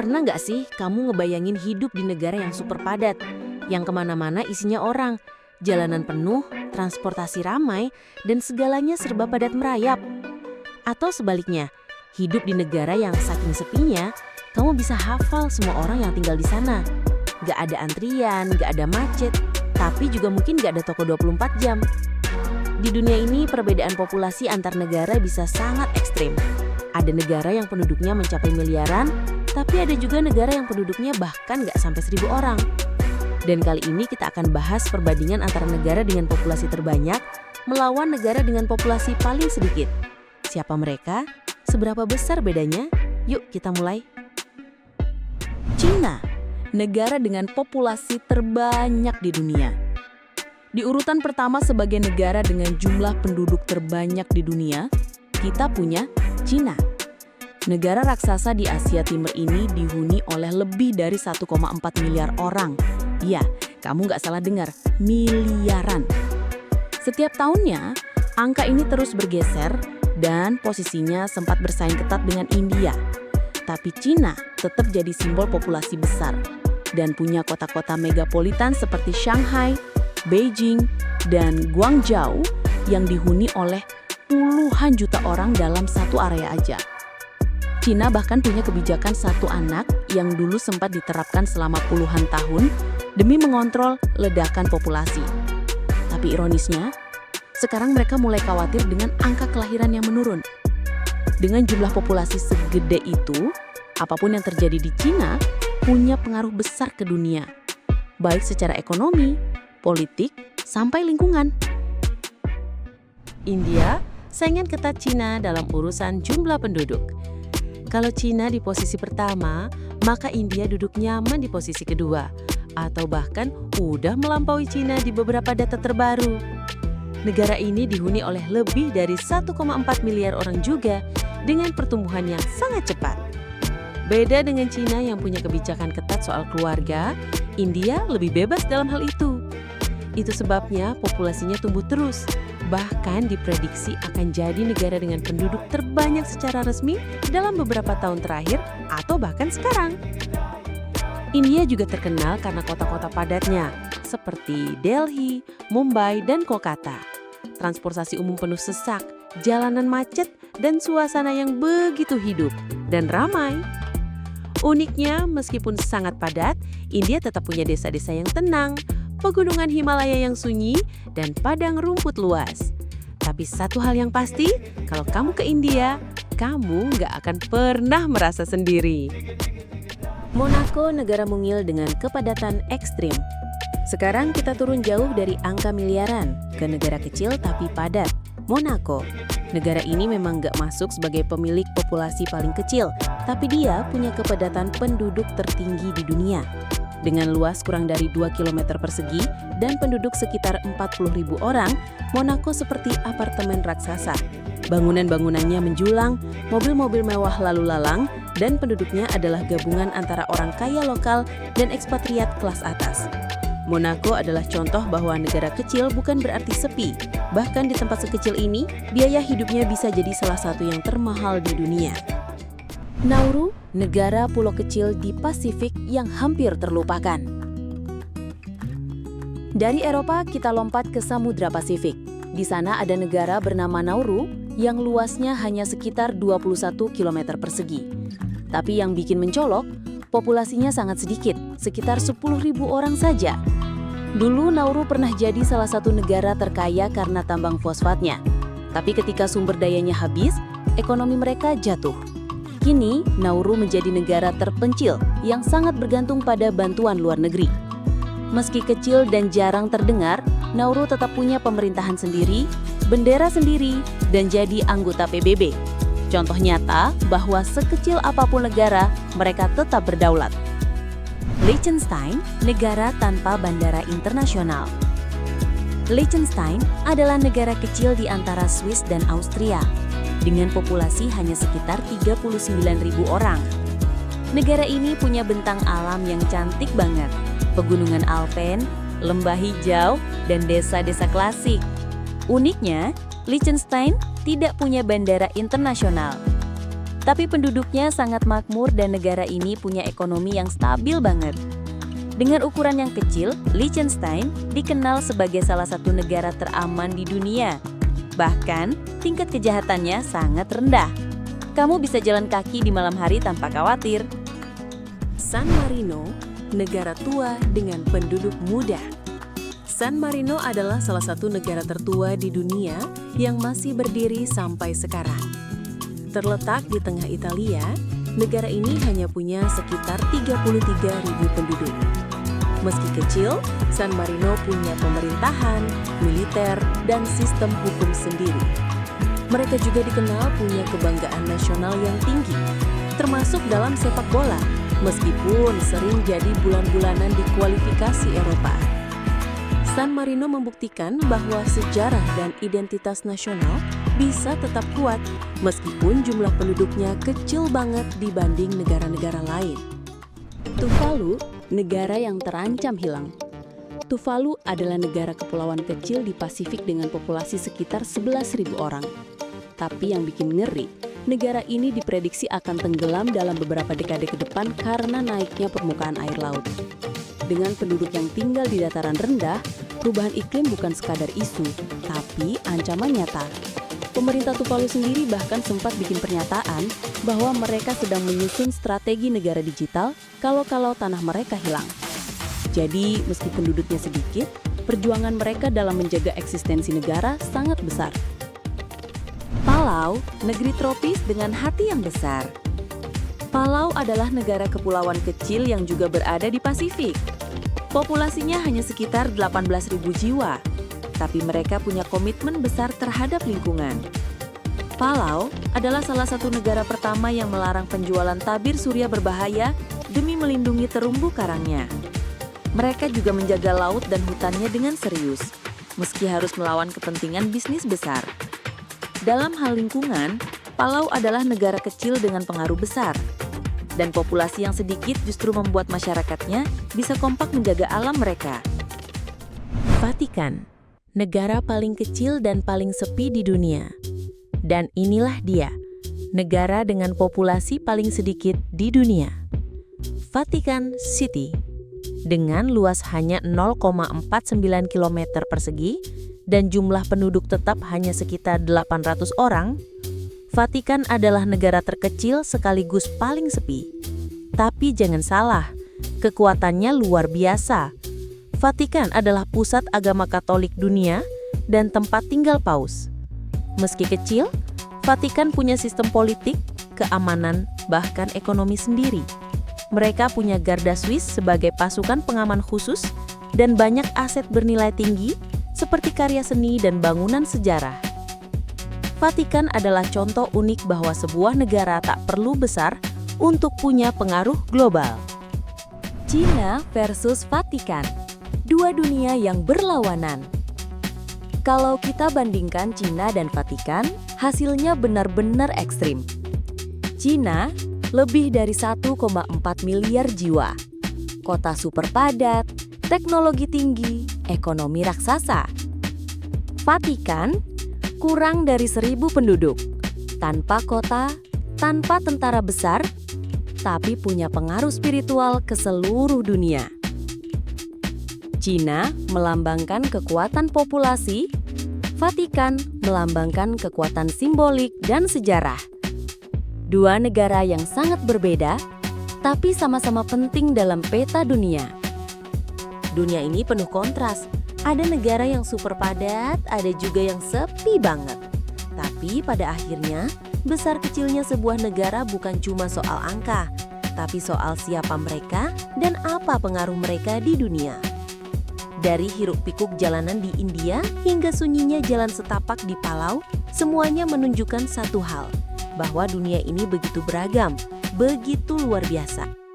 Pernah nggak sih kamu ngebayangin hidup di negara yang super padat, yang kemana-mana isinya orang, jalanan penuh, transportasi ramai, dan segalanya serba padat merayap? Atau sebaliknya, hidup di negara yang saking sepinya, kamu bisa hafal semua orang yang tinggal di sana. Nggak ada antrian, nggak ada macet, tapi juga mungkin nggak ada toko 24 jam. Di dunia ini, perbedaan populasi antar negara bisa sangat ekstrim. Ada negara yang penduduknya mencapai miliaran, tapi ada juga negara yang penduduknya bahkan nggak sampai 1.000 orang. Dan kali ini kita akan bahas perbandingan antara negara dengan populasi terbanyak melawan negara dengan populasi paling sedikit. Siapa mereka? Seberapa besar bedanya? Yuk kita mulai. Cina, negara dengan populasi terbanyak di dunia. Di urutan pertama sebagai negara dengan jumlah penduduk terbanyak di dunia, kita punya Cina. Negara raksasa di Asia Timur ini dihuni oleh lebih dari 1,4 miliar orang. Ya, kamu nggak salah dengar, miliaran. Setiap tahunnya, angka ini terus bergeser dan posisinya sempat bersaing ketat dengan India. Tapi Cina tetap jadi simbol populasi besar dan punya kota-kota megapolitan seperti Shanghai, Beijing, dan Guangzhou yang dihuni oleh puluhan juta orang dalam satu area aja. Cina bahkan punya kebijakan satu anak yang dulu sempat diterapkan selama puluhan tahun demi mengontrol ledakan populasi. Tapi ironisnya, sekarang mereka mulai khawatir dengan angka kelahiran yang menurun. Dengan jumlah populasi segede itu, apapun yang terjadi di Cina punya pengaruh besar ke dunia, baik secara ekonomi, politik, sampai lingkungan. India, saingan ketat Cina dalam urusan jumlah penduduk. Kalau Cina di posisi pertama, maka India duduk nyaman di posisi kedua, atau bahkan udah melampaui Cina di beberapa data terbaru. Negara ini dihuni oleh lebih dari 1,4 miliar orang juga dengan pertumbuhan yang sangat cepat. Beda dengan Cina yang punya kebijakan ketat soal keluarga, India lebih bebas dalam hal itu. Itu sebabnya populasinya tumbuh terus. Bahkan diprediksi akan jadi negara dengan penduduk terbanyak secara resmi dalam beberapa tahun terakhir atau bahkan sekarang. India juga terkenal karena kota-kota padatnya seperti Delhi, Mumbai, dan Kolkata. Transportasi umum penuh sesak, jalanan macet, dan suasana yang begitu hidup dan ramai. Uniknya, meskipun sangat padat, India tetap punya desa-desa yang tenang, pegunungan Himalaya yang sunyi, dan padang rumput luas. Tapi satu hal yang pasti, kalau kamu ke India, kamu nggak akan pernah merasa sendiri. Monaco, negara mungil dengan kepadatan ekstrim. Sekarang kita turun jauh dari angka miliaran ke negara kecil tapi padat, Monaco. Negara ini memang nggak masuk sebagai pemilik populasi paling kecil, tapi dia punya kepadatan penduduk tertinggi di dunia. Dengan luas kurang dari 2 km persegi dan penduduk sekitar 40.000 orang, Monaco seperti apartemen raksasa. Bangunan-bangunannya menjulang, mobil-mobil mewah lalu lalang, dan penduduknya adalah gabungan antara orang kaya lokal dan ekspatriat kelas atas. Monaco adalah contoh bahwa negara kecil bukan berarti sepi. Bahkan di tempat sekecil ini, biaya hidupnya bisa jadi salah satu yang termahal di dunia. Nauru, negara pulau kecil di Pasifik yang hampir terlupakan. Dari Eropa kita lompat ke Samudra Pasifik. Di sana ada negara bernama Nauru yang luasnya hanya sekitar 21 km persegi. Tapi yang bikin mencolok, populasinya sangat sedikit, sekitar 10.000 orang saja. Dulu Nauru pernah jadi salah satu negara terkaya karena tambang fosfatnya. Tapi ketika sumber dayanya habis, ekonomi mereka jatuh. Kini, Nauru menjadi negara terpencil yang sangat bergantung pada bantuan luar negeri. Meski kecil dan jarang terdengar, Nauru tetap punya pemerintahan sendiri, bendera sendiri, dan jadi anggota PBB. Contoh nyata bahwa sekecil apapun negara, mereka tetap berdaulat. Liechtenstein, negara tanpa bandara internasional. Liechtenstein adalah negara kecil di antara Swiss dan Austria, dengan populasi hanya sekitar 39.000 orang. Negara ini punya bentang alam yang cantik banget, pegunungan Alpen, lembah hijau, dan desa-desa klasik. Uniknya, Liechtenstein tidak punya bandara internasional. Tapi penduduknya sangat makmur dan negara ini punya ekonomi yang stabil banget. Dengan ukuran yang kecil, Liechtenstein dikenal sebagai salah satu negara teraman di dunia. Bahkan, tingkat kejahatannya sangat rendah. Kamu bisa jalan kaki di malam hari tanpa khawatir. San Marino, negara tua dengan penduduk muda. San Marino adalah salah satu negara tertua di dunia yang masih berdiri sampai sekarang. Terletak di tengah Italia, negara ini hanya punya sekitar 33.000 penduduk. Meski kecil, San Marino punya pemerintahan, militer, dan sistem hukum sendiri. Mereka juga dikenal punya kebanggaan nasional yang tinggi, termasuk dalam sepak bola, meskipun sering jadi bulan-bulanan di kualifikasi Eropa. San Marino membuktikan bahwa sejarah dan identitas nasional bisa tetap kuat meskipun jumlah penduduknya kecil banget dibanding negara-negara lain. Tuvalu, negara yang terancam hilang. Tuvalu adalah negara kepulauan kecil di Pasifik dengan populasi sekitar 11.000 orang. Tapi yang bikin ngeri, negara ini diprediksi akan tenggelam dalam beberapa dekade ke depan karena naiknya permukaan air laut. Dengan penduduk yang tinggal di dataran rendah, perubahan iklim bukan sekadar isu, tapi ancaman nyata. Pemerintah Tuvalu sendiri bahkan sempat bikin pernyataan bahwa mereka sedang menyusun strategi negara digital kalau tanah mereka hilang. Jadi, meski penduduknya sedikit, perjuangan mereka dalam menjaga eksistensi negara sangat besar. Palau, negeri tropis dengan hati yang besar. Palau adalah negara kepulauan kecil yang juga berada di Pasifik. Populasinya hanya sekitar 18.000 jiwa, tapi mereka punya komitmen besar terhadap lingkungan. Palau adalah salah satu negara pertama yang melarang penjualan tabir surya berbahaya demi melindungi terumbu karangnya. Mereka juga menjaga laut dan hutannya dengan serius, meski harus melawan kepentingan bisnis besar. Dalam hal lingkungan, Palau adalah negara kecil dengan pengaruh besar. Dan populasi yang sedikit justru membuat masyarakatnya bisa kompak menjaga alam mereka. Vatikan, negara paling kecil dan paling sepi di dunia. Dan inilah dia, negara dengan populasi paling sedikit di dunia. Vatikan City, dengan luas hanya 0,49 km persegi dan jumlah penduduk tetap hanya sekitar 800 orang, Vatikan adalah negara terkecil sekaligus paling sepi. Tapi jangan salah, kekuatannya luar biasa. Vatikan adalah pusat agama Katolik dunia dan tempat tinggal paus. Meski kecil, Vatikan punya sistem politik, keamanan, bahkan ekonomi sendiri. Mereka punya Garda Swiss sebagai pasukan pengaman khusus dan banyak aset bernilai tinggi seperti karya seni dan bangunan sejarah. Vatikan adalah contoh unik bahwa sebuah negara tak perlu besar untuk punya pengaruh global. Cina versus Vatikan, dua dunia yang berlawanan. Kalau kita bandingkan Cina dan Vatikan, hasilnya benar-benar ekstrim. Cina lebih dari 1,4 miliar jiwa, kota super padat, teknologi tinggi, ekonomi raksasa. Vatikan kurang dari 1.000 penduduk, tanpa kota, tanpa tentara besar, tapi punya pengaruh spiritual ke seluruh dunia. Cina melambangkan kekuatan populasi, Vatikan melambangkan kekuatan simbolik dan sejarah. Dua negara yang sangat berbeda, tapi sama-sama penting dalam peta dunia. Dunia ini penuh kontras. Ada negara yang super padat, ada juga yang sepi banget. Tapi pada akhirnya, besar kecilnya sebuah negara bukan cuma soal angka, tapi soal siapa mereka dan apa pengaruh mereka di dunia. Dari hiruk-pikuk jalanan di India hingga sunyinya jalan setapak di Palau, semuanya menunjukkan satu hal, bahwa dunia ini begitu beragam, begitu luar biasa.